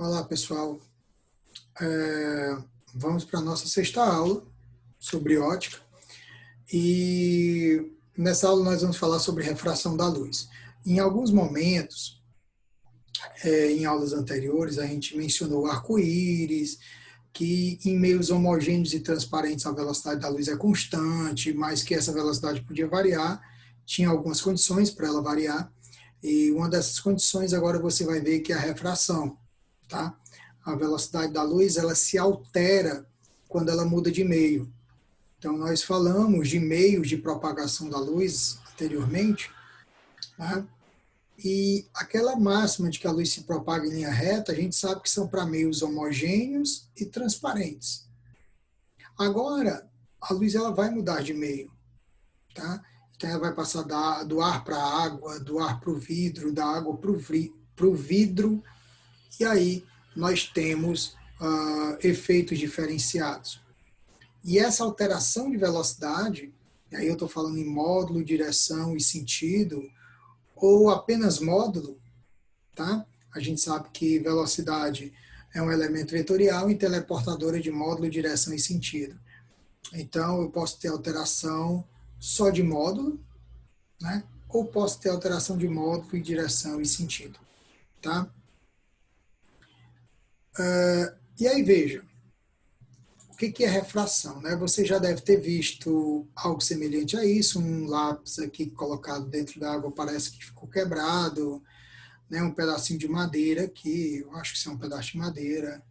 Olá, pessoal. Vamos para a nossa sexta aula sobre ótica. E nessa aula nós vamos falar sobre refração da luz. Em alguns momentos, em aulas anteriores, a gente mencionou o arco-íris, que em meios homogêneos e transparentes a velocidade da luz é constante, mas que essa velocidade podia variar. Tinha algumas condições para ela variar. E uma dessas condições agora você vai ver que é a refração, tá? A velocidade da luz, ela se altera quando ela muda de meio. Então, nós falamos de meios de propagação da luz anteriormente, né? E aquela máxima de que a luz se propaga em linha reta, a gente sabe que são para meios homogêneos e transparentes. Agora, a luz ela vai mudar de meio, tá? Então, ela vai passar do ar para a água, do ar para o vidro, da água para o vidro, e aí nós temos efeitos diferenciados. E essa alteração de velocidade, e aí eu estou falando em módulo, direção e sentido, ou apenas módulo, tá? A gente sabe que velocidade é um elemento vetorial e teleportadora de módulo, direção e sentido. Então, eu posso ter alteração só de módulo, né? Ou posso ter alteração de módulo e direção e sentido, tá? E aí, veja, o que é refração, né? Você já deve ter visto algo semelhante a isso, um lápis aqui colocado dentro da água parece que ficou quebrado, né? Um pedacinho de madeira aqui, eu acho que isso é um pedaço de madeira.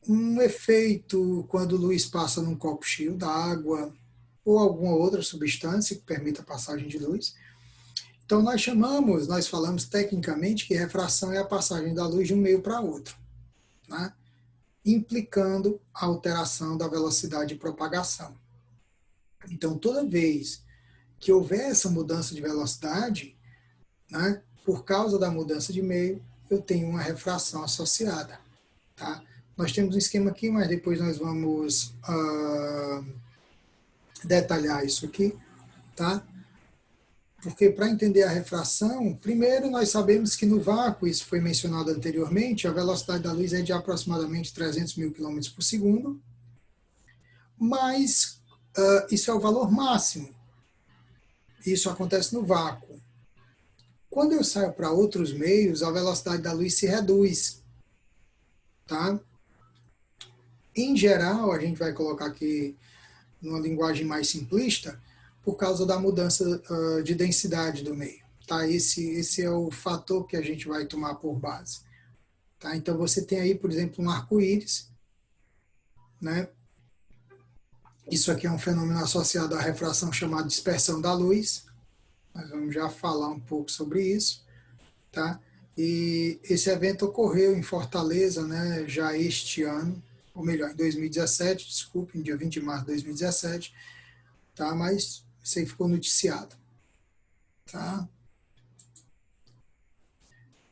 Um efeito quando a luz passa num copo cheio d'água, ou alguma outra substância que permita a passagem de luz. Então, nós falamos tecnicamente que refração é a passagem da luz de um meio para outro, né? Implicando a alteração da velocidade de propagação. Então, toda vez que houver essa mudança de velocidade, né, por causa da mudança de meio, eu tenho uma refração associada. Tá? Nós temos um esquema aqui, mas depois nós vamos detalhar isso aqui. Tá? Porque para entender a refração, primeiro nós sabemos que no vácuo, isso foi mencionado anteriormente, a velocidade da luz é de aproximadamente 300 mil quilômetros por segundo, mas isso é o valor máximo. Isso acontece no vácuo. Quando eu saio para outros meios, a velocidade da luz se reduz. Tá? Em geral, a gente vai colocar aqui numa linguagem mais simplista, por causa da mudança de densidade do meio. Tá? Esse é o fator que a gente vai tomar por base. Tá? Então, você tem aí, por exemplo, um arco-íris, né? Isso aqui é um fenômeno associado à refração chamado dispersão da luz. Nós vamos já falar um pouco sobre isso. Tá? E esse evento ocorreu em Fortaleza, né, já este ano, ou melhor, em 2017, desculpe, em dia 20 de março de 2017, tá? Mas isso aí ficou noticiado. Tá?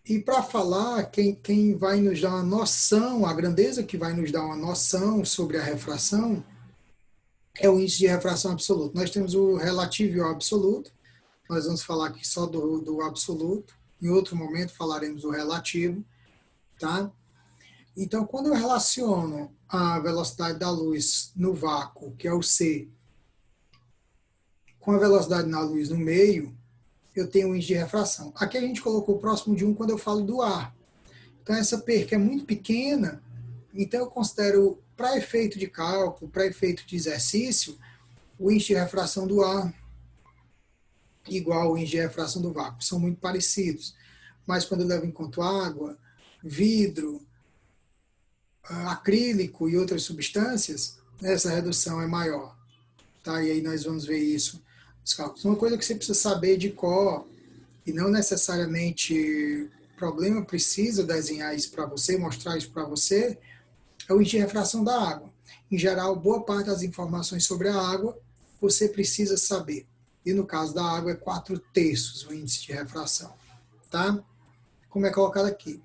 E para falar, quem vai nos dar uma noção, a grandeza que vai nos dar uma noção sobre a refração, é o índice de refração absoluto. Nós temos o relativo e o absoluto, nós vamos falar aqui só do absoluto, em outro momento falaremos do relativo, tá? Então, quando eu relaciono a velocidade da luz no vácuo, que é o c, com a velocidade da luz no meio, eu tenho um índice de refração. Aqui a gente colocou próximo de 1 quando eu falo do ar. Então, essa perca é muito pequena, então eu considero, para efeito de cálculo, para efeito de exercício, o índice de refração do ar igual ao índice de refração do vácuo. São muito parecidos. Mas quando eu levo em conta água, vidro, acrílico e outras substâncias, essa redução é maior. Tá? E aí nós vamos ver isso nos cálculos. Uma coisa que você precisa saber de cor, e não necessariamente o problema precisa desenhar isso para você, mostrar isso para você, é o índice de refração da água. Em geral, boa parte das informações sobre a água você precisa saber. E no caso da água é 4/3 o índice de refração. Tá? Como é colocado aqui?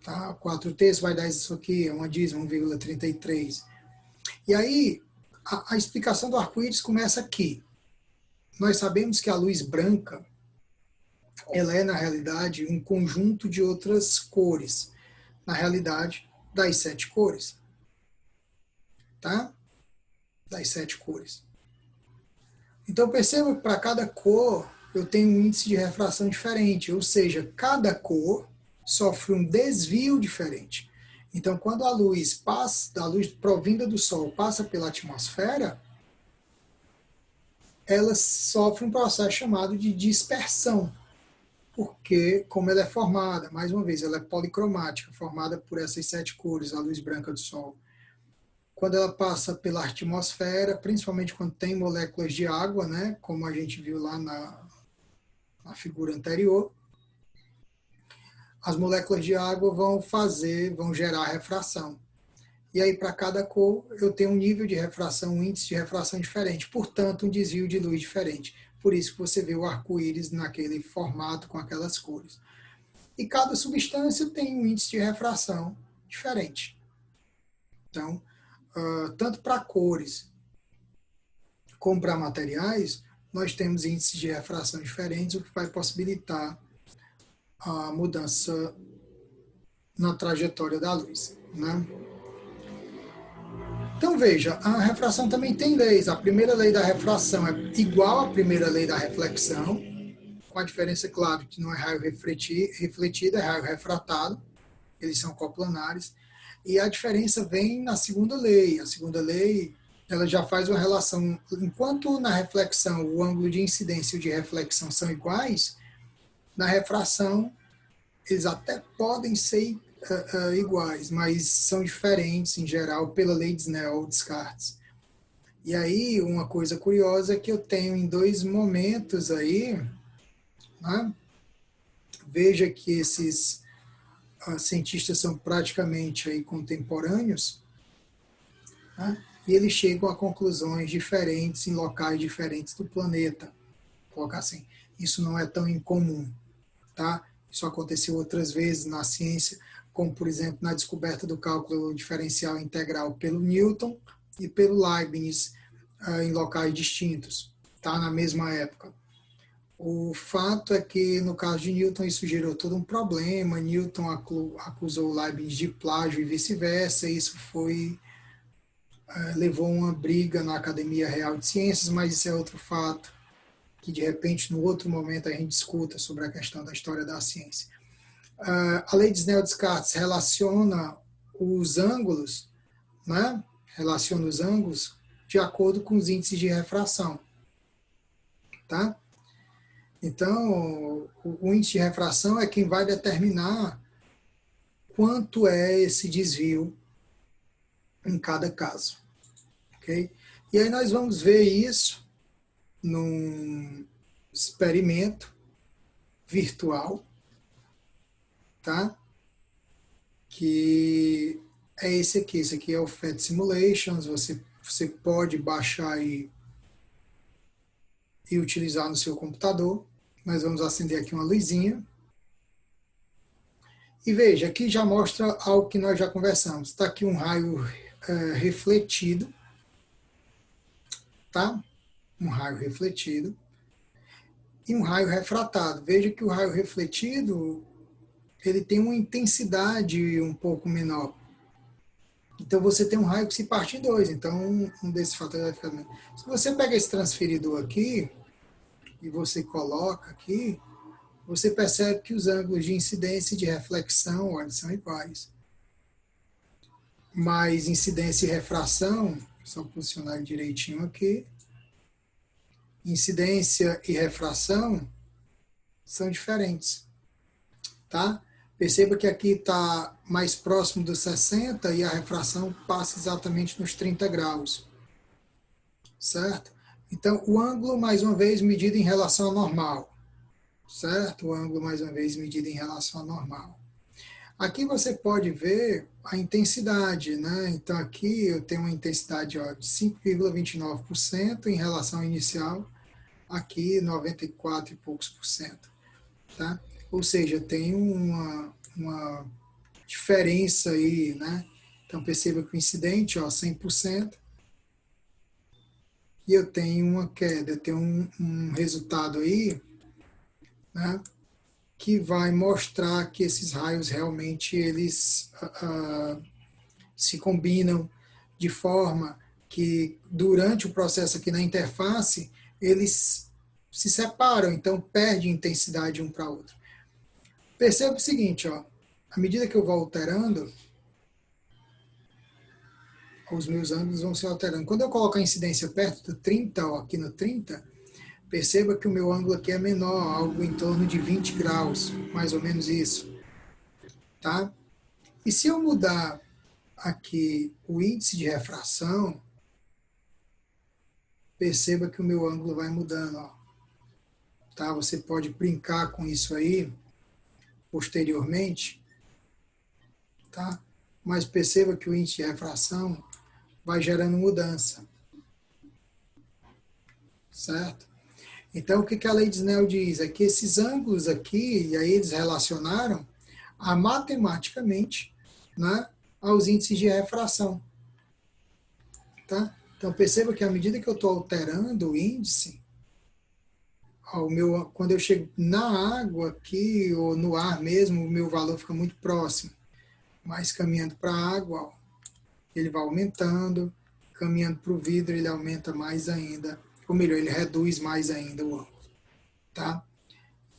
Tá? 4/3 vai dar isso aqui, é uma dízima, 1,33. E aí, a explicação do arco-íris começa aqui. Nós sabemos que a luz branca, ela é, na realidade, um conjunto de outras cores. Na realidade, das 7 cores. Tá? Das 7 cores. Então, perceba que para cada cor eu tenho um índice de refração diferente, ou seja, cada cor sofre um desvio diferente. Então, quando a luz passa, a luz provinda do Sol passa pela atmosfera, ela sofre um processo chamado de dispersão, porque como ela é formada, mais uma vez, ela é policromática, formada por essas 7 cores, a luz branca do Sol. Quando ela passa pela atmosfera, principalmente quando tem moléculas de água, né, como a gente viu lá na figura anterior, as moléculas de água vão gerar refração. E aí, para cada cor, eu tenho um nível de refração, um índice de refração diferente, portanto, um desvio de luz diferente. Por isso que você vê o arco-íris naquele formato com aquelas cores. E cada substância tem um índice de refração diferente. Então, tanto para cores como para materiais, nós temos índices de refração diferentes, o que vai possibilitar a mudança na trajetória da luz, né? Então veja, a refração também tem leis. A primeira lei da refração é igual à primeira lei da reflexão, com a diferença, claro, que não é raio refletido, é raio refratado. Eles são coplanares. E a diferença vem na segunda lei. A segunda lei, ela já faz uma relação. Enquanto na reflexão o ângulo de incidência e o de reflexão são iguais, na refração eles até podem ser iguais, mas são diferentes em geral pela lei de Snell ou Descartes. E aí, uma coisa curiosa é que eu tenho em 2 momentos aí, né? Veja que esses cientistas são praticamente aí contemporâneos, né? E eles chegam a conclusões diferentes em locais diferentes do planeta. Vou colocar assim, isso não é tão incomum, tá? Isso aconteceu outras vezes na ciência, como, por exemplo, na descoberta do cálculo diferencial integral pelo Newton e pelo Leibniz, em locais distintos, tá? Na mesma época. O fato é que, no caso de Newton, isso gerou todo um problema. Newton acusou Leibniz de plágio e vice-versa. Isso levou a uma briga na Academia Real de Ciências, mas isso é outro fato, que de repente, no outro momento, a gente discuta sobre a questão da história da ciência. A lei de Snell-Descartes relaciona os ângulos, né? Relaciona os ângulos de acordo com os índices de refração, tá? Então, o índice de refração é quem vai determinar quanto é esse desvio em cada caso, ok? E aí nós vamos ver isso num experimento virtual, tá? Que é esse aqui. Esse aqui é o PhET Simulations. Você pode baixar e utilizar no seu computador. Nós vamos acender aqui uma luzinha. E veja, aqui já mostra algo que nós já conversamos. Está aqui um raio refletido, tá? Um raio refletido. E um raio refratado. Veja que o raio refletido, ele tem uma intensidade um pouco menor. Então você tem um raio que se parte em 2. Então um desses fatores vai ficar... Se você pega esse transferidor aqui e você coloca aqui, você percebe que os ângulos de incidência e de reflexão, olha, são iguais. Mas incidência e refração, só posicionar ele direitinho aqui, incidência e refração são diferentes, tá? Perceba que aqui está mais próximo dos 60 e a refração passa exatamente nos 30 graus, certo? Então, o ângulo, mais uma vez, medido em relação ao normal, certo? O ângulo, mais uma vez, medido em relação ao normal. Aqui você pode ver a intensidade, né? Então, aqui eu tenho uma intensidade de 5,29% em relação ao inicial, aqui 94 e poucos por cento, tá? Ou seja, tem uma diferença aí, né? Então, perceba que o incidente, 100%, e eu tenho uma queda, eu tenho um resultado aí, né? que vai mostrar que esses raios realmente eles se combinam de forma que durante o processo aqui na interface eles se separam, então perde intensidade um para outro. Perceba o seguinte, ó, à medida que eu vou alterando, os meus ângulos vão se alterando. Quando eu coloco a incidência perto do 30, ó, aqui no 30, perceba que o meu ângulo aqui é menor, algo em torno de 20 graus, mais ou menos isso. Tá? E se eu mudar aqui o índice de refração, perceba que o meu ângulo vai mudando. Ó. Tá? Você pode brincar com isso aí posteriormente, tá? Mas perceba que o índice de refração vai gerando mudança. Certo? Então, o que a lei de Snell diz? É que esses ângulos aqui, e aí eles relacionaram matematicamente, né, aos índices de refração. Tá? Então, perceba que à medida que eu estou alterando o índice, quando eu chego na água aqui, ou no ar mesmo, o meu valor fica muito próximo. Mas caminhando para a água, ó, ele vai aumentando, caminhando para o vidro, ele aumenta mais ainda, ou melhor, ele reduz mais ainda o ângulo. Tá?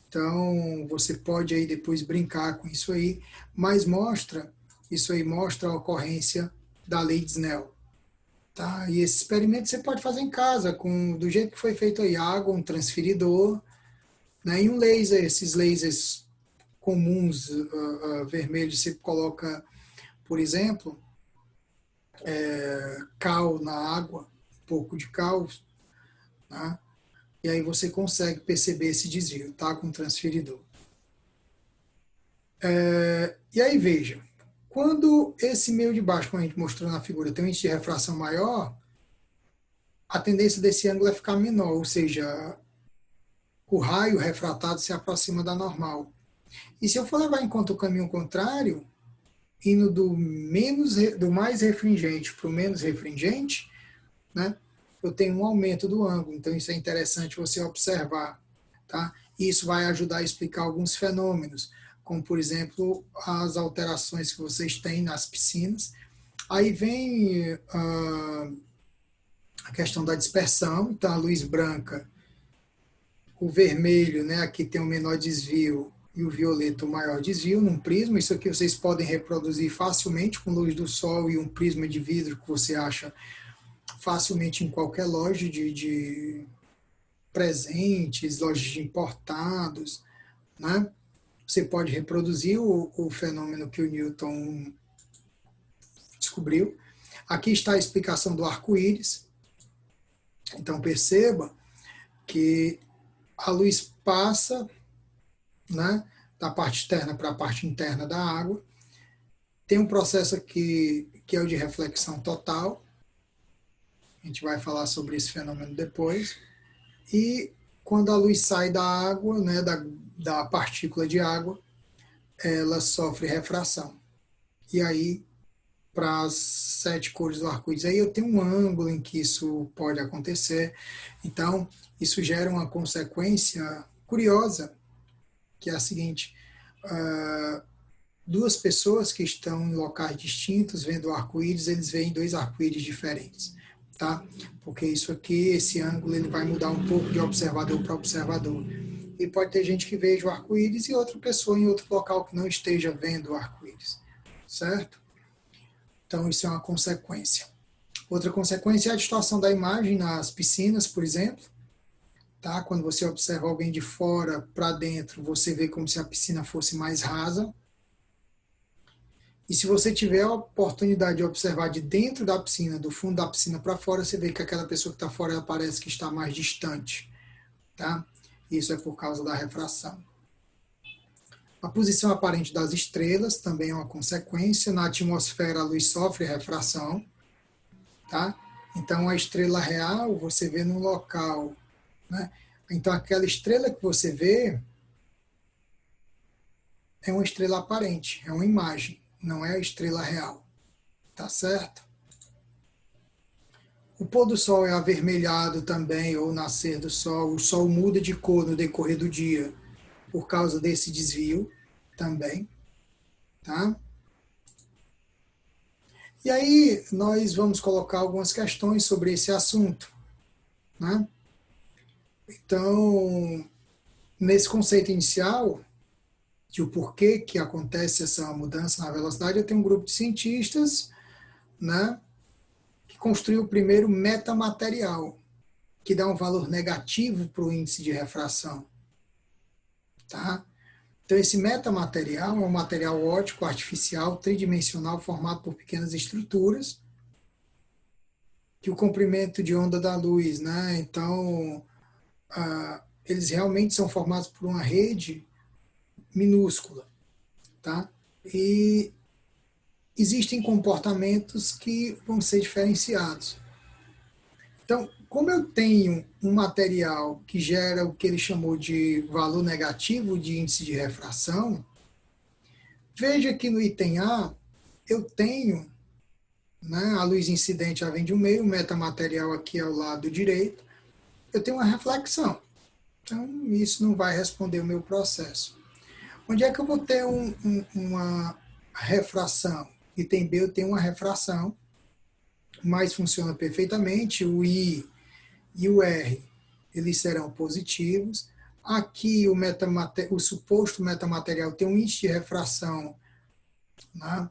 Então, você pode aí depois brincar com isso aí, mas isso aí mostra a ocorrência da lei de Snell. Tá? E esse experimento você pode fazer em casa, do jeito que foi feito aí, água, um transferidor, né, e um laser, esses lasers comuns, vermelhos, você coloca, por exemplo, cal na água, um pouco de cal, né, e aí você consegue perceber esse desvio, tá, com o transferidor. E aí, veja, quando esse meio de baixo, como a gente mostrou na figura, tem um índice de refração maior, a tendência desse ângulo é ficar menor, ou seja, o raio refratado se aproxima da normal. E se eu for levar em conta o caminho contrário, indo do mais refringente para o menos refringente, né, eu tenho um aumento do ângulo. Então, isso é interessante você observar. Tá? E isso vai ajudar a explicar alguns fenômenos, como, por exemplo, as alterações que vocês têm nas piscinas. Aí vem a questão da dispersão. Então, a luz branca, o vermelho, né, aqui tem um menor desvio, e o violeta o maior desvio num prisma. Isso aqui vocês podem reproduzir facilmente com luz do sol e um prisma de vidro que você acha facilmente em qualquer loja de presentes, lojas de importados, né? Você pode reproduzir o fenômeno que o Newton descobriu. Aqui está a explicação do arco-íris. Então perceba que a luz passa, né, da parte externa para a parte interna da água. Tem um processo aqui que é o de reflexão total. A gente vai falar sobre esse fenômeno depois. E quando a luz sai da água, né, da partícula de água, ela sofre refração. E aí, para as 7 cores do arco-íris, aí eu tenho um ângulo em que isso pode acontecer. Então, isso gera uma consequência curiosa, que é a seguinte: duas pessoas que estão em locais distintos vendo o arco-íris, eles veem 2 arco-íris diferentes, tá? Porque isso aqui, esse ângulo, ele vai mudar um pouco de observador para observador. E pode ter gente que veja o arco-íris e outra pessoa em outro local que não esteja vendo o arco-íris, certo? Então, isso é uma consequência. Outra consequência é a distorção da imagem nas piscinas, por exemplo. Tá? Quando você observa alguém de fora para dentro, você vê como se a piscina fosse mais rasa. E se você tiver a oportunidade de observar de dentro da piscina, do fundo da piscina para fora, você vê que aquela pessoa que está fora ela parece que está mais distante. Tá? Isso é por causa da refração. A posição aparente das estrelas também é uma consequência. Na atmosfera, a luz sofre refração. Tá? Então, a estrela real você vê num local. Né? Então, aquela estrela que você vê é uma estrela aparente, é uma imagem, não é a estrela real. Tá certo? O pôr do sol é avermelhado também, ou nascer do sol. O sol muda de cor no decorrer do dia. por causa desse desvio também, tá? E aí nós vamos colocar algumas questões sobre esse assunto, né? Então, nesse conceito inicial, de o porquê que acontece essa mudança na velocidade, eu tenho um grupo de cientistas, né, que construiu o primeiro metamaterial, que dá um valor negativo para o índice de refração. Tá? Então, esse metamaterial é um material óptico artificial tridimensional formado por pequenas estruturas, que o comprimento de onda da luz, né? Então, eles realmente são formados por uma rede minúscula, tá? E existem comportamentos que vão ser diferenciados. Então, como eu tenho um material que gera o que ele chamou de valor negativo de índice de refração, veja que no item A eu tenho, né, a luz incidente já vem de um meio, o metamaterial aqui ao lado direito, eu tenho uma reflexão. Então, isso não vai responder o meu processo. Onde é que eu vou ter uma refração? Item B eu tenho uma refração, mas funciona perfeitamente, o I e o R, eles serão positivos. Aqui o suposto metamaterial tem um índice de refração, né,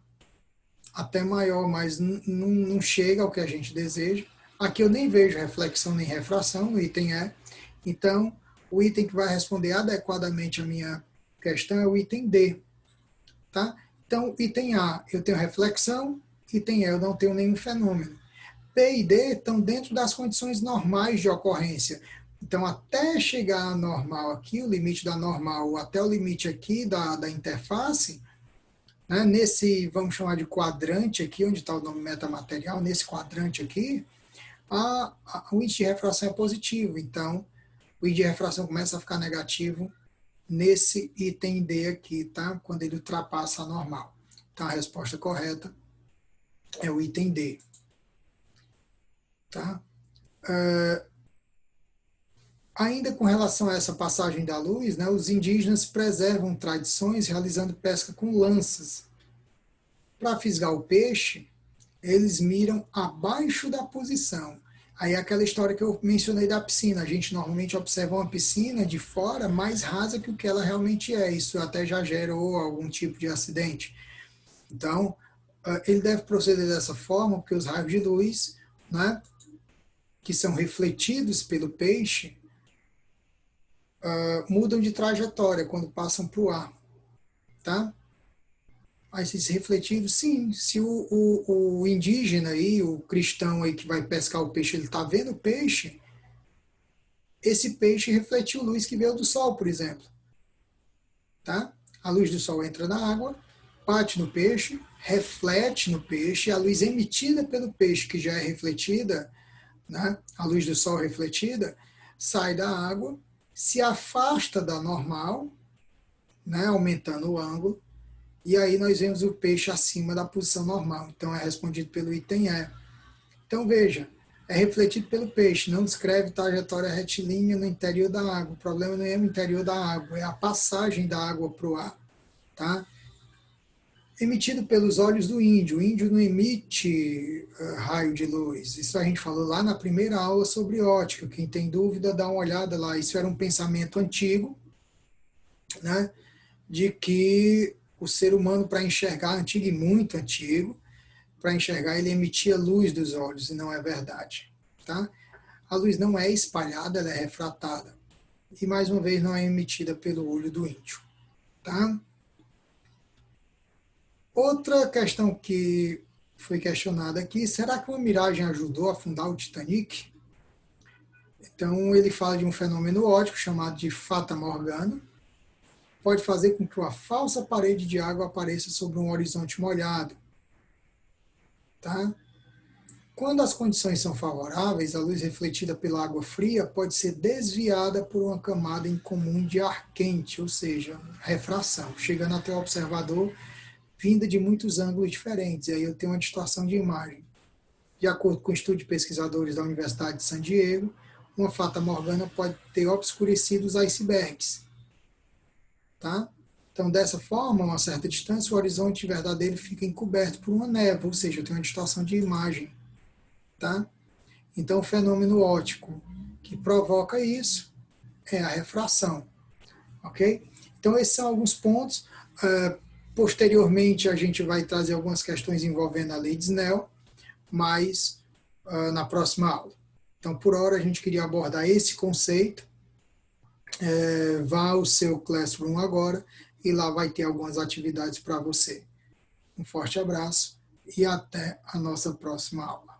até maior, mas não chega ao que a gente deseja. Aqui eu nem vejo reflexão nem refração no item E. Então, o item que vai responder adequadamente a minha questão é o item D. Tá? Então, item A, eu tenho reflexão, item E, eu não tenho nenhum fenômeno. B e D estão dentro das condições normais de ocorrência. Então, até chegar a normal aqui, o limite da normal, até o limite aqui da interface, né, nesse, vamos chamar de quadrante aqui, onde está o nome metamaterial, nesse quadrante aqui, o índice de refração é positivo. Então, o índice de refração começa a ficar negativo nesse item D aqui, tá? Quando ele ultrapassa a normal. Então, a resposta correta é o item D. Tá? Ainda com relação a essa passagem da luz, né, os indígenas preservam tradições realizando pesca com lanças. Para fisgar o peixe, eles miram abaixo da posição. Aí é aquela história que eu mencionei da piscina. A gente normalmente observa uma piscina de fora mais rasa que o que ela realmente é. Isso até já gerou algum tipo de acidente. Então, ele deve proceder dessa forma, porque os raios de luz, né, que são refletidos pelo peixe, mudam de trajetória quando passam para o ar. Tá? Aí esses refletidos, sim, se o indígena aí, o cristão aí que vai pescar o peixe, ele está vendo o peixe, esse peixe refletiu luz que veio do sol, por exemplo. Tá? A luz do sol entra na água, bate no peixe, reflete no peixe, a luz emitida pelo peixe, que já é refletida, né, a luz do sol refletida, sai da água, se afasta da normal, né, aumentando o ângulo, e aí nós vemos o peixe acima da posição normal. Então, é respondido pelo item E. Então, veja, é refletido pelo peixe, não descreve trajetória retilínea no interior da água. O problema não é o interior da água, é a passagem da água para o ar. Tá? Emitido pelos olhos do índio. O índio não emite raio de luz. Isso a gente falou lá na primeira aula sobre ótica. Quem tem dúvida, dá uma olhada lá. Isso era um pensamento antigo, né, de que o ser humano, para enxergar, antigo e muito antigo, para enxergar, ele emitia luz dos olhos, e não é verdade. Tá? A luz não é espalhada, ela é refratada. E, mais uma vez, não é emitida pelo olho do índio. Tá? Outra questão que foi questionada aqui, será que uma miragem ajudou a afundar o Titanic? Então, ele fala de um fenômeno óptico chamado de Fata Morgana, pode fazer com que uma falsa parede de água apareça sobre um horizonte molhado. Tá? Quando as condições são favoráveis, a luz refletida pela água fria pode ser desviada por uma camada incomum de ar quente, ou seja, refração, chegando até o observador, vinda de muitos ângulos diferentes, e aí eu tenho uma distorção de imagem. De acordo com o estudo de pesquisadores da Universidade de San Diego, uma fata morgana pode ter obscurecido os icebergs. tá? Então, dessa forma, a uma certa distância, o horizonte verdadeiro fica encoberto por uma névoa, ou seja, tem uma distorção de imagem, tá? Então, o fenômeno óptico que provoca isso é a refração, ok? Então, esses são alguns pontos. Posteriormente, a gente vai trazer algumas questões envolvendo a lei de Snell, mas na próxima aula. Então, por hora, a gente queria abordar esse conceito. Vá ao seu Classroom agora e lá vai ter algumas atividades para você. Um forte abraço e até a nossa próxima aula.